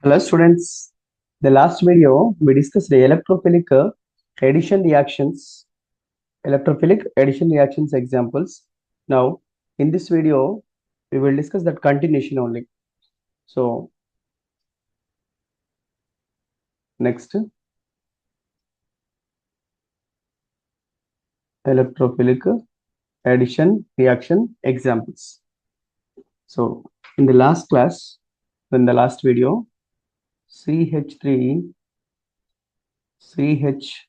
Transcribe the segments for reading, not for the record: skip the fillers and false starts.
Hello students, the last video we discussed the addition reactions, electrophilic addition reactions examples. Now in this video we will discuss that continuation only. So next, electrophilic addition reaction examples. So in the last class, in the last video, CH3 CH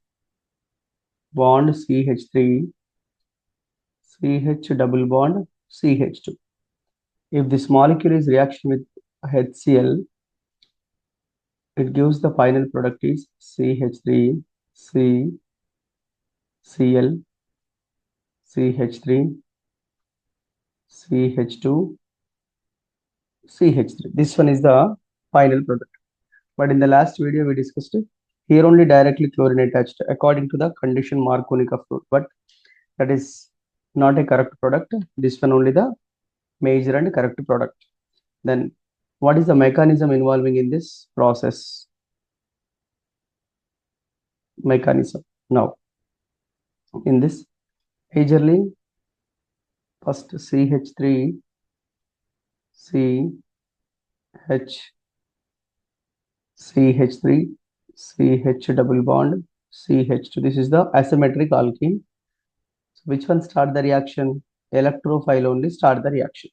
bond CH3 CH double bond CH2. If this molecule is reaction with HCl, it gives the final product is CH3, C, Cl, CH3, CH2, CH3. This one is the final product. But in the last video, we discussed it. Here only directly chlorine attached according to the condition Marconi fluid. But that is not a correct product. This one only the major and correct product. Then what is the mechanism involving in this process? Mechanism. Now, in this majorly first CH3, C, H, CH3, CH double bond, CH2. This is the asymmetric alkene. So which one start the reaction? Electrophile only start the reaction.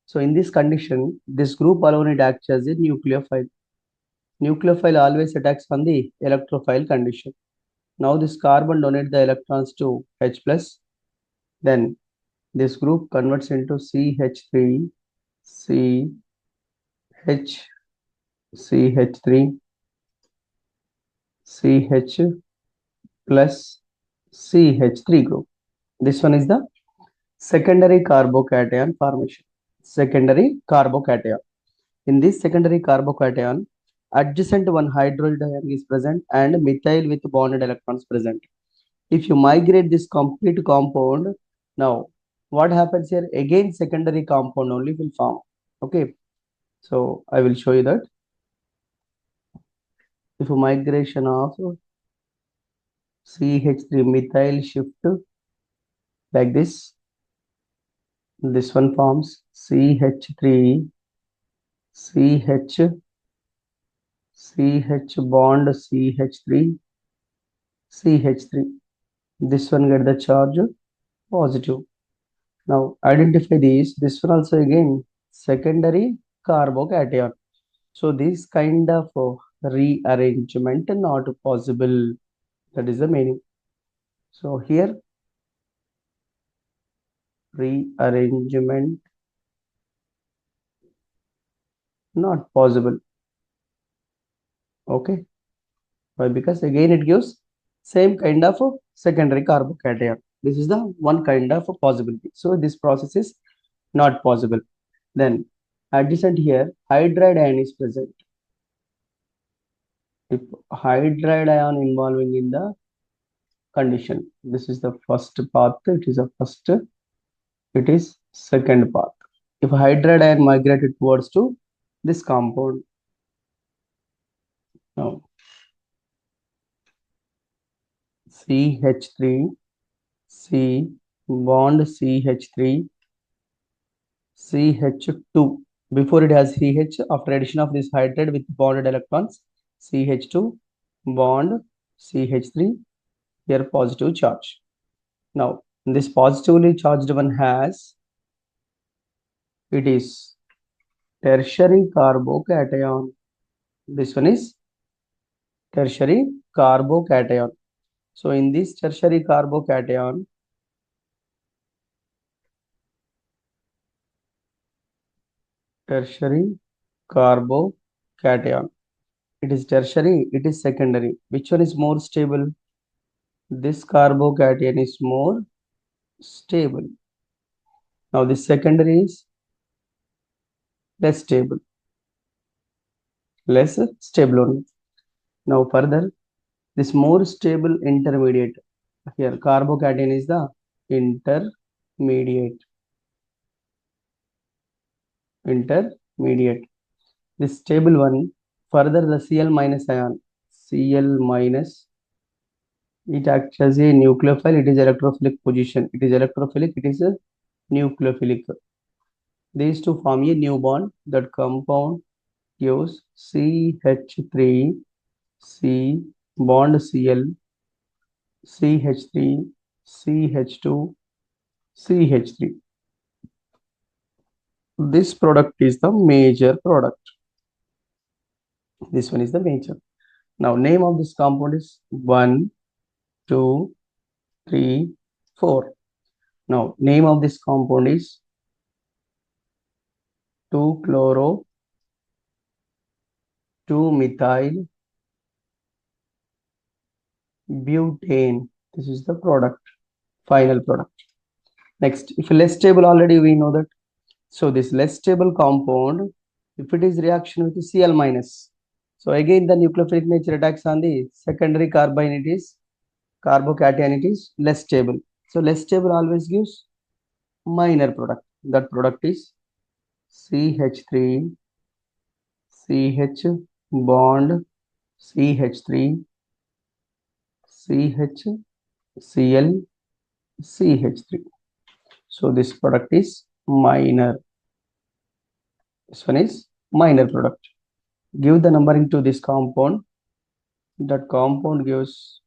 So in this condition, this group alone it acts as a nucleophile. Nucleophile always attacks on the electrophile condition. Now this carbon donate the electrons to H plus. Then this group converts into CH3, C, H, CH3, CH plus CH3 group. This one is the secondary carbocation formation. Secondary carbocation. In this secondary carbocation, adjacent one hydroxyl ion is present and methyl with bonded electrons present. If you migrate this complete compound, now what happens here? Again, secondary compound only will form. Okay, so I will show you that. If a migration of CH3 methyl shift like this one forms CH3, CH, CH bond CH3, CH3. This one get the charge positive. Now identify these. This one also again secondary carbocation. So this kind of rearrangement not possible. That is the meaning. So here rearrangement not possible. Okay. Why? Because again it gives same kind of secondary carbocation. This is the one kind of possibility. So this process is not possible. Then adjacent here hydride ion is present. If hydride ion involving in the condition, this is the first path. It is a first. It is second path. If hydride ion migrated towards to this compound, now CH3, C bond CH3, CH2. Before it has CH, after addition of this hydride with bonded electrons, CH2 bond CH3, here positive charge. Now, this positively charged one has, it is tertiary carbocation. This one is tertiary carbocation. So in this tertiary carbocation, tertiary carbocation, it is tertiary, it is secondary. Which one is more stable? This carbocation is more stable. Now this secondary is less stable only. Now further, this more stable intermediate, here carbocation is the intermediate. This stable one Further, the Cl minus ion, Cl minus, it acts as a nucleophile. It is electrophilic position. It is electrophilic. It is a nucleophilic. These two form a new bond. That compound gives CH3, C bond Cl, CH3, CH2, CH3. This product is the major product. This one is the major. Now, name of this compound is 1, 2, 3, 4. Now, name of this compound is 2-chloro, 2-methyl, butane. This is the product, final product. Next, if less stable, already we know that. So this less stable compound, if it is reaction with Cl minus, so again the nucleophilic nature attacks on the secondary carbon, it is carbocation, it is less stable. So less stable always gives minor product. That product is CH3, CH bond, CH3, CH, Cl, CH3. So this product is minor. This one is minor product. Give the numbering to this compound. That compound gives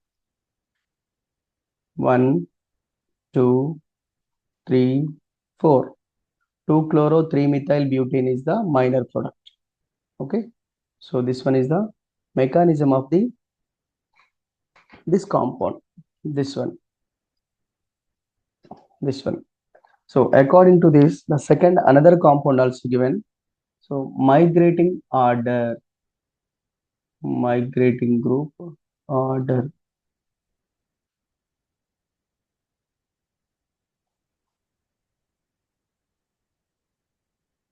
1, 2, 3, 4. 2-chloro, 3-methyl butane is the minor product. Okay. So this one is the mechanism of this compound. This one. This one. So according to this, the second another compound also given. So migrating order, migrating group order.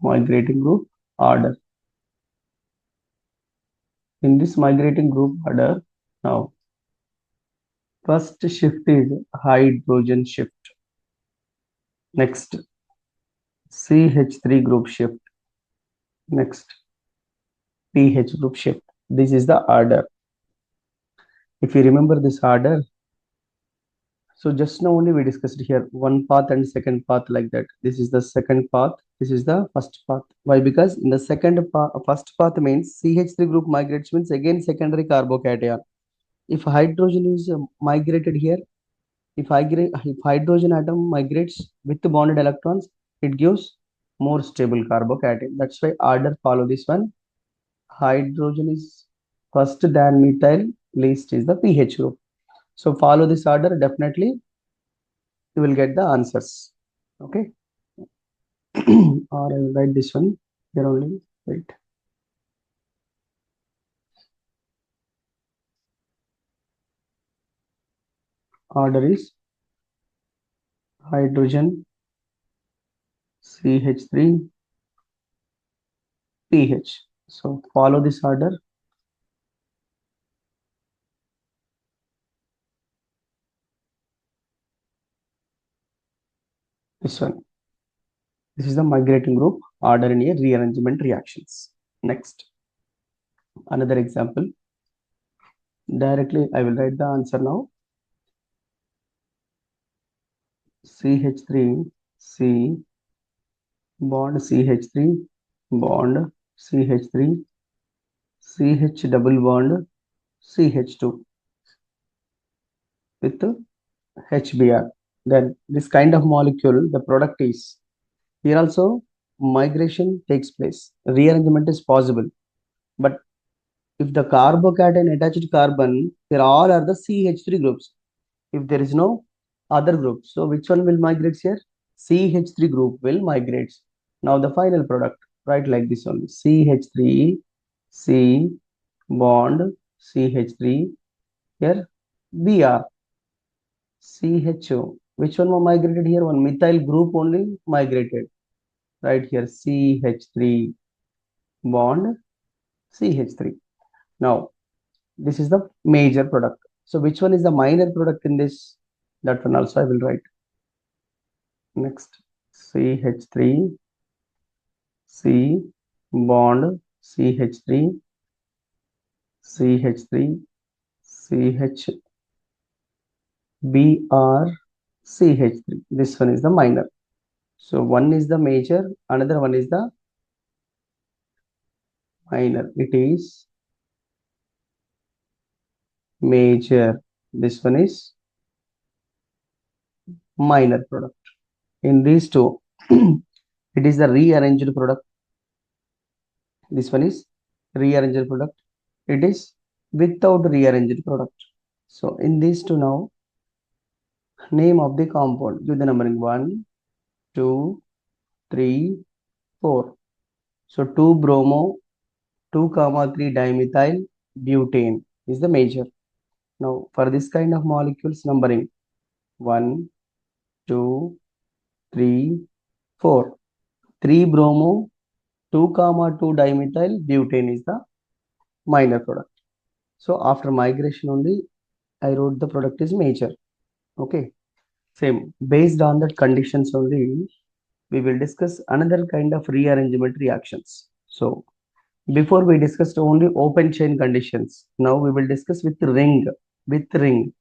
Migrating group order. In this migrating group order, now first shift is hydrogen shift. Next, CH3 group shift. Next, pH group shift. This is the order. If you remember this order, so just now only we discussed here one path and second path like that. This is the second path. This is the first path. Why? Because in the first path means CH3 group migrates means again secondary carbocation. If hydrogen is migrated here, if hydrogen atom migrates with the bonded electrons, it gives more stable carbocation. That's why order follow this one. Hydrogen is first, then methyl, least is the pH group. So follow this order, definitely you will get the answers. Okay. Or I will write this one here only. Wait. Order is hydrogen, CH3, pH. So follow this order. This one. This is the migrating group order in a rearrangement reactions. Next, another example. Directly, I will write the answer now. CH3, C bond CH3, bond CH3, CH double bond CH2 with HBr. Then this kind of molecule, the product is here also migration takes place. Rearrangement is possible, but if the carbocation attached carbon, there all are the CH3 groups. If there is no other group, so which one will migrate here? CH3 group will migrate. Now the final product, write like this only. CH3, C bond CH3, here Br, CHO. Which one migrated here? One methyl group only migrated. Right here CH3 bond CH3. Now this is the major product. So which one is the minor product in this? That one also I will write. Next, CH3, C bond CH3, CH3, CH, Br, CH3. This one is the minor. So one is the major, another one is the minor. It is major. This one is minor product. In these two, it is the rearranged product. This one is rearranged product. It is without rearranged product. So in these two now, name of the compound. Give the numbering 1, 2, 3, 4. So 2 bromo, 2 comma 3 dimethyl butane is the major. Now for this kind of molecules numbering 1, 2, 3, 4. 3 bromo, 2 comma 2 dimethyl butane is the minor product. So after migration only I wrote the product is major. Okay. Same. Based on that conditions only we will discuss another kind of rearrangement reactions. So before we discussed only open chain conditions. Now we will discuss with ring. With ring.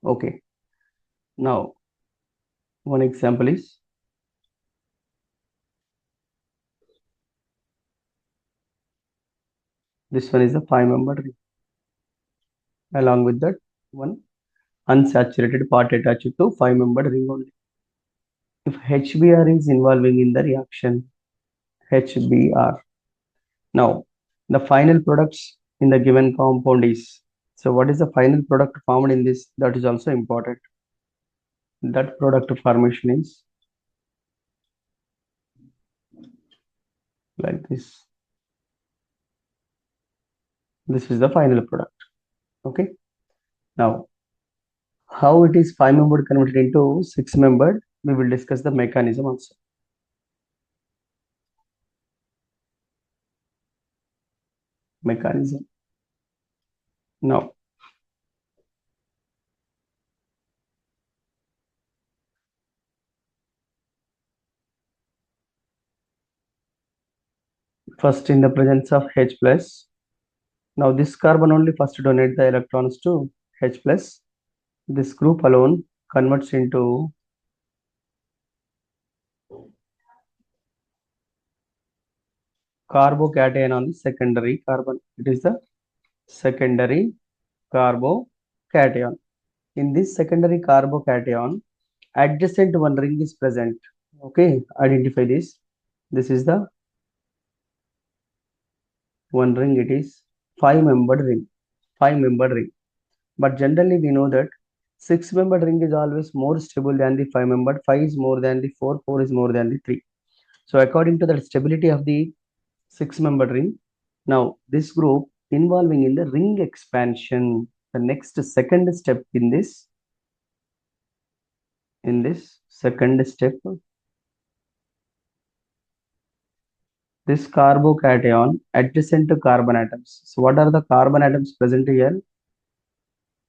Okay. Now one example is this one is a 5-membered ring. Along with that one unsaturated part attached to 5-membered ring only. If HBr is involving in the reaction, HBr. Now the final products in the given compound is, so what is the final product formed in this? That is also important. That product formation is like this. This is the final product. Okay. Now, how it is 5-membered converted into 6-membered, we will discuss the mechanism also. Mechanism. Now, first in the presence of H plus. Now this carbon only first donate the electrons to H plus. This group alone converts into carbocation on the secondary carbon. It is the secondary carbocation. In this secondary carbocation, adjacent one ring is present. Okay, identify this. This is the one ring. It is 5-membered ring. 5-membered ring. But generally we know that 6-membered ring is always more stable than the 5-membered. 5 is more than the 4. 4 is more than the 3. So according to the stability of the 6-membered ring, now this group involving in the ring expansion. The next second step in this second step, this carbocation adjacent to carbon atoms. So what are the carbon atoms present here?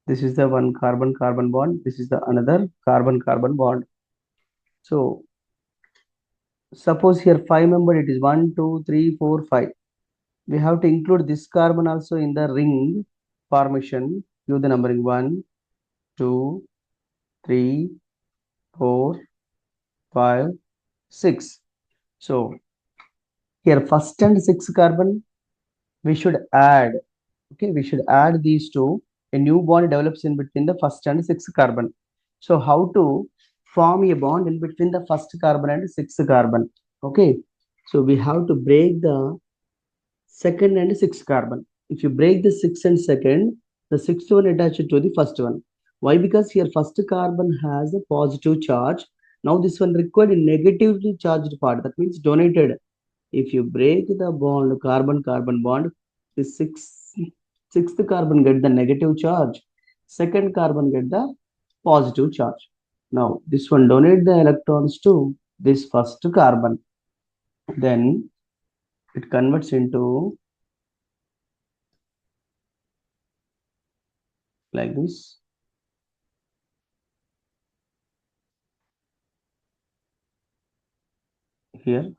This is the one carbon carbon bond. This is the another carbon carbon bond. So suppose here 5-membered, it is 1, 2, 3, 4, 5. We have to include this carbon also in the ring formation. Give the numbering 1, 2, 3, 4, 5, 6. So here first and 6 carbon we should add. Okay, we should add these two. A new bond develops in between the first and 6 carbon. So how to form a bond in between the first carbon and 6 carbon? Okay, so we have to break the second and 6 carbon. If you break the 6 and second, the sixth one attached to the first one. Why? Because here first carbon has a positive charge. Now this one required a negatively charged part. That means donated. If you break the bond, carbon carbon bond, the sixth carbon get the negative charge, second carbon get the positive charge. Now this one donate the electrons to this first carbon. Then it converts into like this. Here,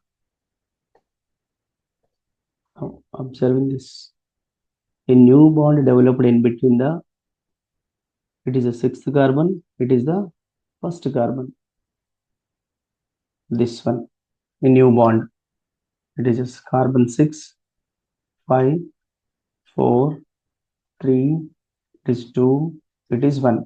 observing this. A new bond developed in between the, it is a sixth carbon, it is the first carbon. This one, a new bond. It is just carbon 6, 5, 4, 3, it is 2, it is 1.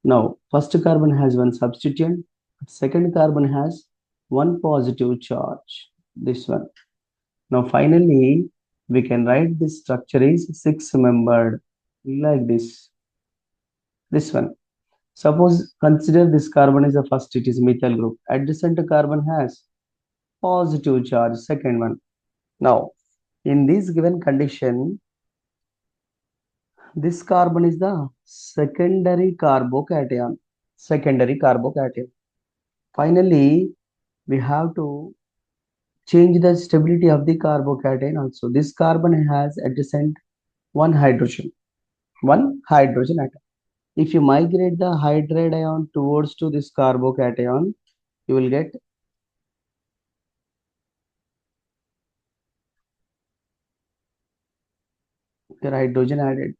Now, first carbon has one substituent, second carbon has one positive charge. This one. Now, finally, we can write this structure is six membered like this. This one. Suppose consider this carbon is the first, it is methyl group. Adjacent carbon has positive charge, second one. Now, in this given condition, this carbon is the secondary carbocation. Secondary carbocation. Finally, we have to change the stability of the carbocation also. This carbon has adjacent one hydrogen atom. If you migrate the hydride ion towards to this carbocation, you will get your hydrogen added.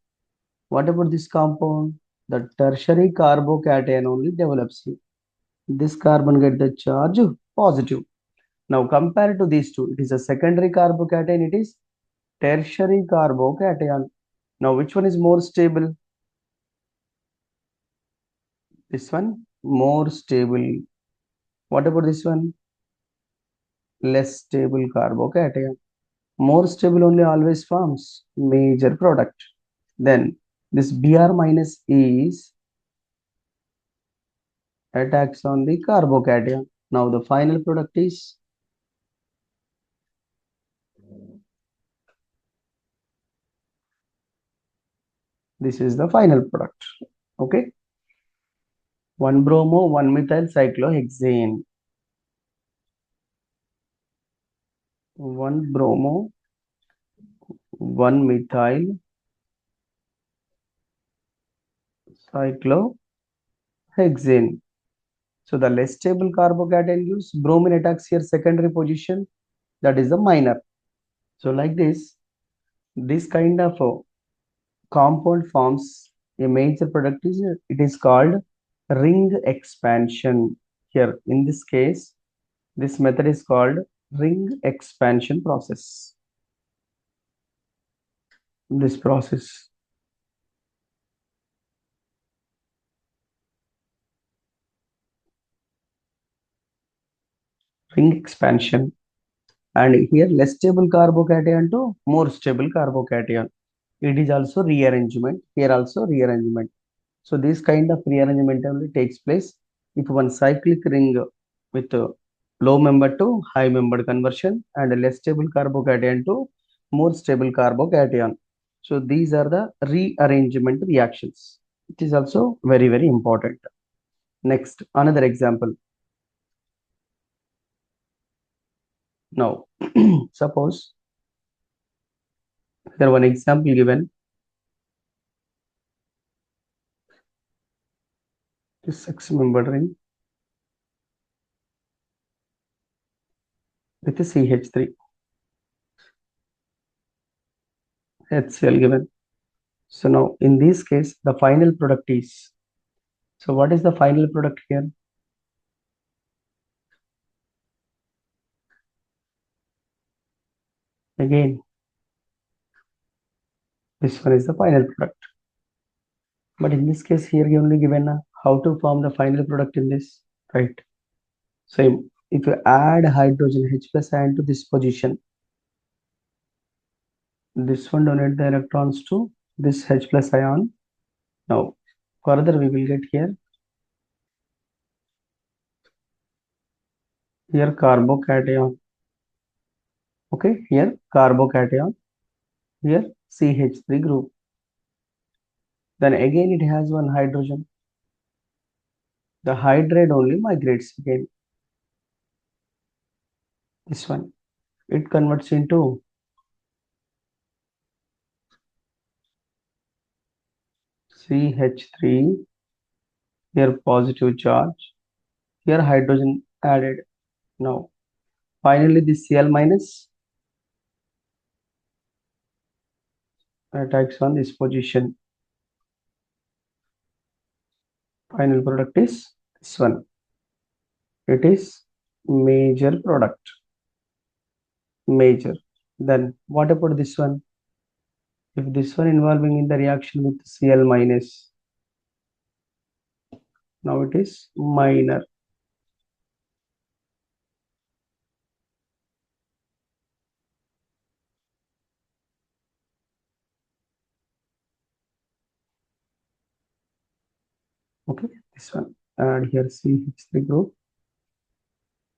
What about this compound? The tertiary carbocation only develops here. This carbon get the charge positive. Now compared to these two, it is a secondary carbocation, it is tertiary carbocation. Now which one is more stable? This one more stable. What about this one? Less stable carbocation. More stable only always forms major product. Then this Br minus is attacks on the carbocation. Now the final product is this is the final product. Okay. 1 bromo, 1 methyl cyclohexane. 1 bromo, 1 methyl cyclohexane. So the less stable carbocation gives bromine attacks here secondary position, that is the minor. So like this kind of compound forms a major product is it is called ring expansion. Here in this case, this method is called ring expansion process. This process. Ring expansion. And here less stable carbocation to more stable carbocation. It is also rearrangement. Here also rearrangement. So this kind of rearrangement only takes place if one cyclic ring with low member to high membered conversion and a less stable carbocation to more stable carbocation. So these are the rearrangement reactions. It is also very, very important. Next, another example. Now, suppose there one example given. This six-membered ring with a CH3 HCl given. So now in this case, the final product is, so what is the final product here? Again, this one is the final product. But in this case, here you only given how to form the final product in this, right? So if you add hydrogen H plus ion to this position, this one donate the electrons to this H plus ion. Now, further we will get here carbocation. Okay, here carbocation, here CH3 group. Then again it has one hydrogen. The hydride only migrates again. This one. It converts into CH3, here positive charge, here hydrogen added. Now, finally this Cl minus attacks on this position. Final product is this one. It is major product. Major. Then what about this one? If this one involving in the reaction with Cl minus, now it is minor. Okay, this one. Add here CH3 group.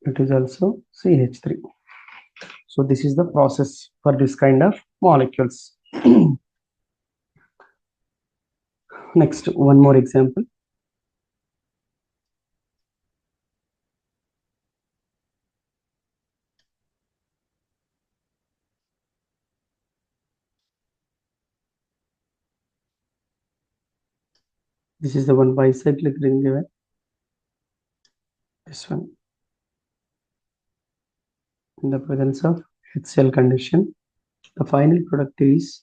It is also CH3. So this is the process for this kind of molecules. Next, one more example. This is the one bicyclic ring given. This one. In the presence of HCl condition, the final product is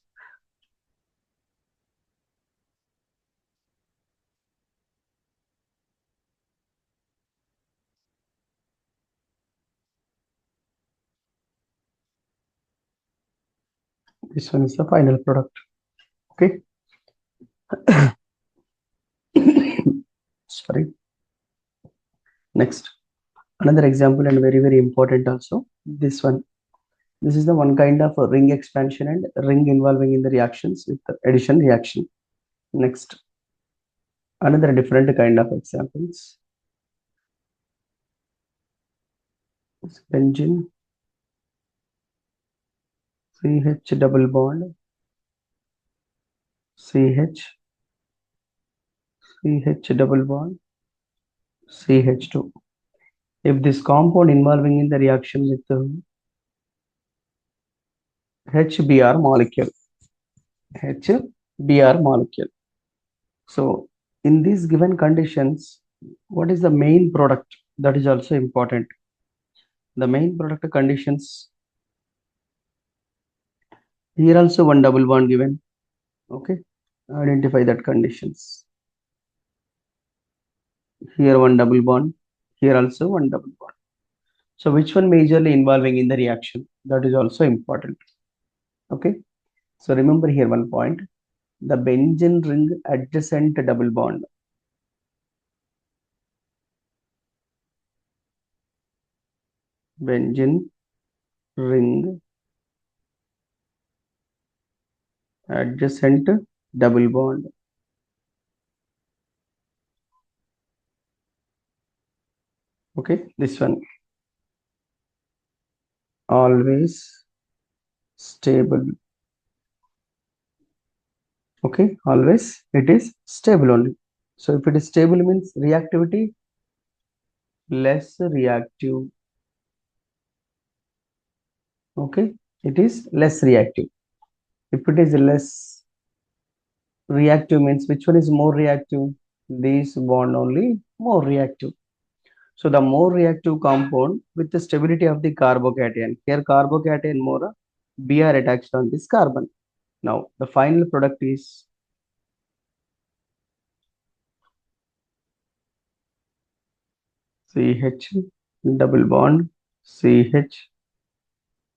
this one is the final product. Okay. Sorry. Next, another example and very important also. This one. This is the one kind of a ring expansion and ring involving in the reactions with the addition reaction. Next, another different kind of examples. Benzene, CH double bond, CH, CH double bond, CH2. If this compound involving in the reaction with the HBr molecule, HBr molecule. So in these given conditions, what is the main product? That is also important. The main product conditions, here also one double bond given. Okay, identify that conditions. Here one double bond, here also one double bond. So which one majorly involving in the reaction? That is also important. Okay, so remember here one point, the benzene ring adjacent double bond. Benzene ring adjacent double bond. Okay, this one always stable. Okay, always it is stable only. So if it is stable means reactivity less reactive. Okay, it is less reactive. If it is less reactive means which one is more reactive? This bond only more reactive. So the more reactive compound with the stability of the carbocation. Here carbocation more Br attached on this carbon. Now the final product is CH double bond CH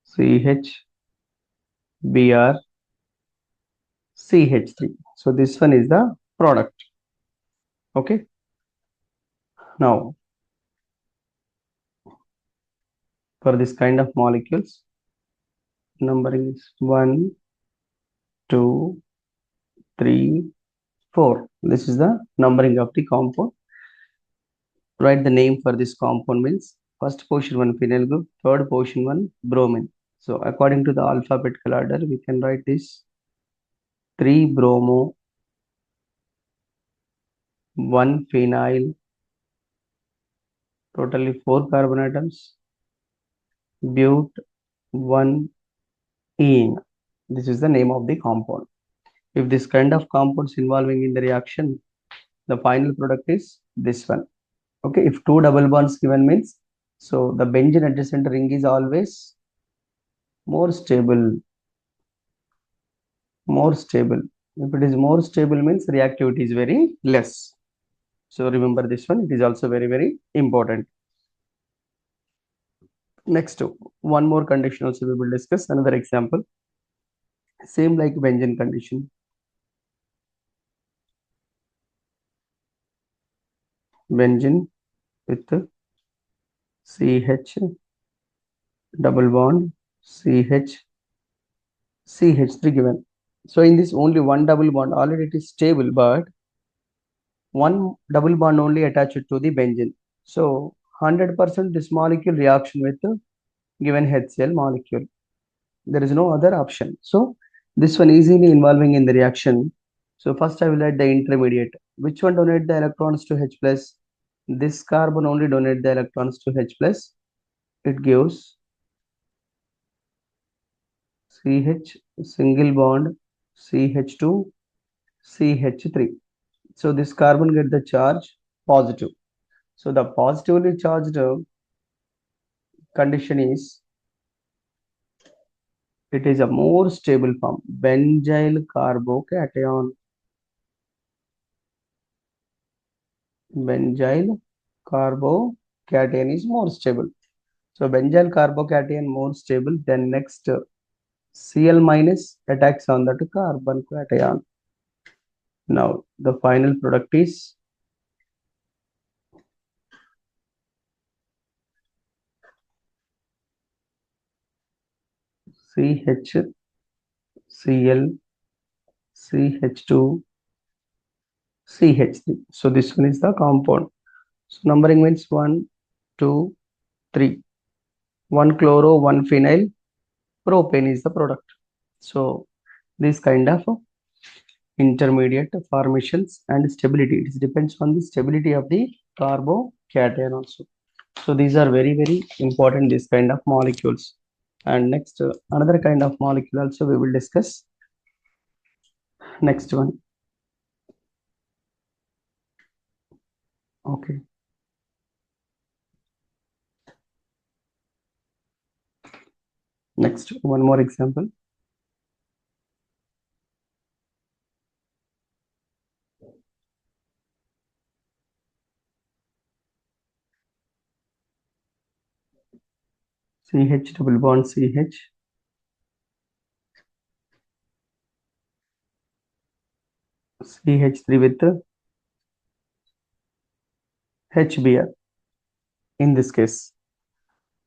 CH Br CH3. So this one is the product. Okay. Now for this kind of molecules, numbering is 1, 2, 3, 4. This is the numbering of the compound. Write the name for this compound means first position one phenyl group, third position one bromine. So according to the alphabetical order, we can write this 3 bromo, 1 phenyl, totally 4 carbon atoms, but 1 ene. This is the name of the compound. If this kind of compounds involving in the reaction, the final product is this one. Okay, if two double bonds given means, so the benzene adjacent ring is always more stable. more stable. If it is more stable means reactivity is very less. So remember this one, it is also very, very important. Next, one more condition also we will discuss, another example. Same like benzene condition. Benzene with CH double bond CH3 given. So in this only one double bond, already it is stable, but one double bond only attached to the benzene. So 100% this molecule reaction with the given HCl molecule. There is no other option. So this one easily involving in the reaction. So first I will write the intermediate. Which one donate the electrons to H plus? This carbon only donate the electrons to H plus. It gives CH single bond CH2 CH3. So this carbon get the charge positive. So the positively charged condition is it is a more stable form. Benzyl carbocation. Benzyl carbocation is more stable. So benzyl carbocation more stable. Then next Cl minus attacks on that carbon cation. Now the final product is CH, Cl, CH2, CH3. So this one is the compound. So numbering means 1, 2, 3. 1 chloro, 1 phenyl, propane is the product. So this kind of intermediate formations and stability. It depends on the stability of the carbocation also. So these are very, very important, this kind of molecules. And next, another kind of molecule also we will discuss. Next one. Okay. Next, one more example. CH double bond CH, CH3 with HBr in this case.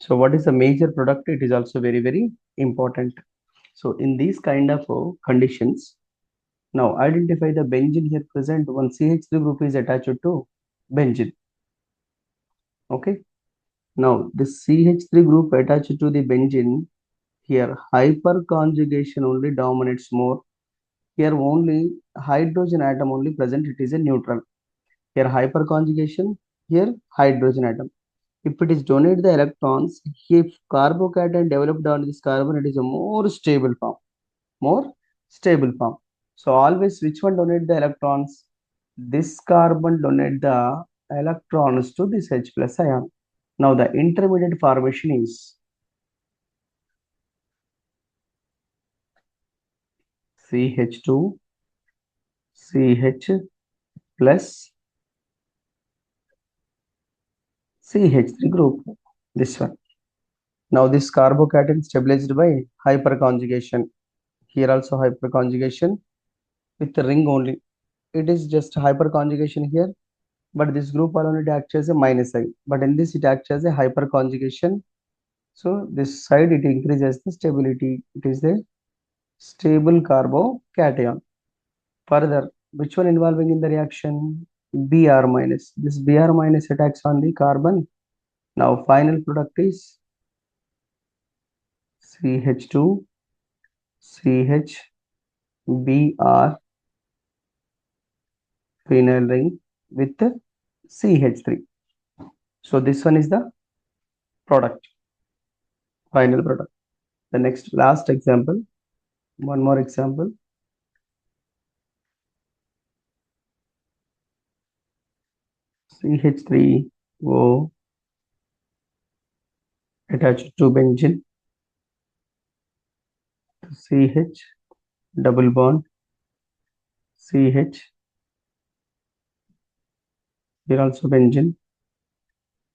So what is the major product? It is also very, very important. So in these kind of conditions, now identify the benzene here present. One CH3 group is attached to benzene. Okay. Now this CH3 group attached to the benzene, here hyperconjugation only dominates more. Here only hydrogen atom only present. It is a neutral. Here hyperconjugation. Here hydrogen atom. If it is donate the electrons, if carbocation developed on this carbon, it is a more stable form. More stable form. So always which one donate the electrons? This carbon donate the electrons to this H plus ion. Now the intermediate formation is CH2 CH plus CH3 group. This one. Now this carbocation stabilized by hyperconjugation. Here also hyperconjugation with the ring only. It is just hyperconjugation here, but this group alone acts as a minus sign. But in this it acts as a hyperconjugation. So this side it increases the stability. It is a stable carbocation. Further, which one involving in the reaction? Br minus. This Br minus attacks on the carbon. Now final product is CH2 CH Br phenyl ring with CH3. So this one is the product, final product. The next last example, one more example. CH3O attached to benzene, CH double bond CH. Here also benzene.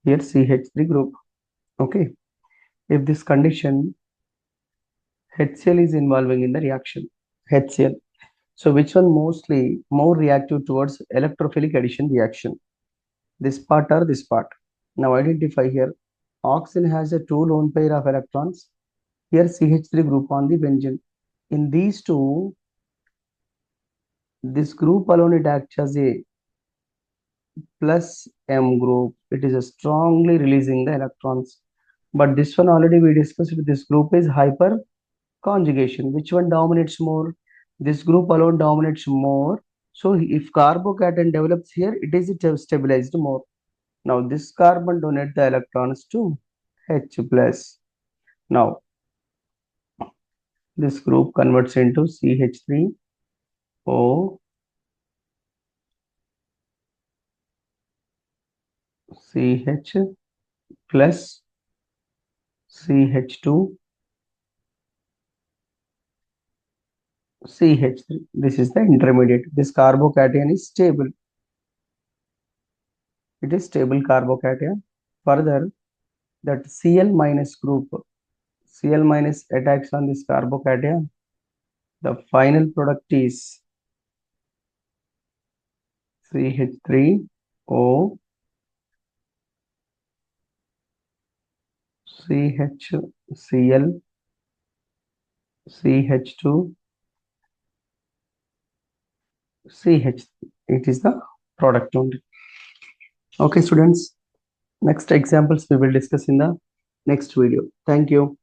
Here CH3 group. Okay. If this condition HCl is involving in the reaction, HCl. So which one mostly more reactive towards electrophilic addition reaction? This part or this part? Now identify here. Oxygen has a two lone pair of electrons. Here CH3 group on the benzene. In these two, this group alone it acts as a plus M group. It is a strongly releasing the electrons. But this one already we discussed. This group is hyper conjugation. Which one dominates more? This group alone dominates more. So if carbocation develops here, it is stabilized more. Now this carbon donate the electrons to H plus. Now this group converts into CH3O, CH plus CH2, CH3. This is the intermediate. This carbocation is stable. It is stable carbocation. Further, that Cl minus group, Cl minus attacks on this carbocation. The final product is CH3O, CHCl, CH2, CH. It is the product only. Okay, students. Next examples we will discuss in the next video. Thank you.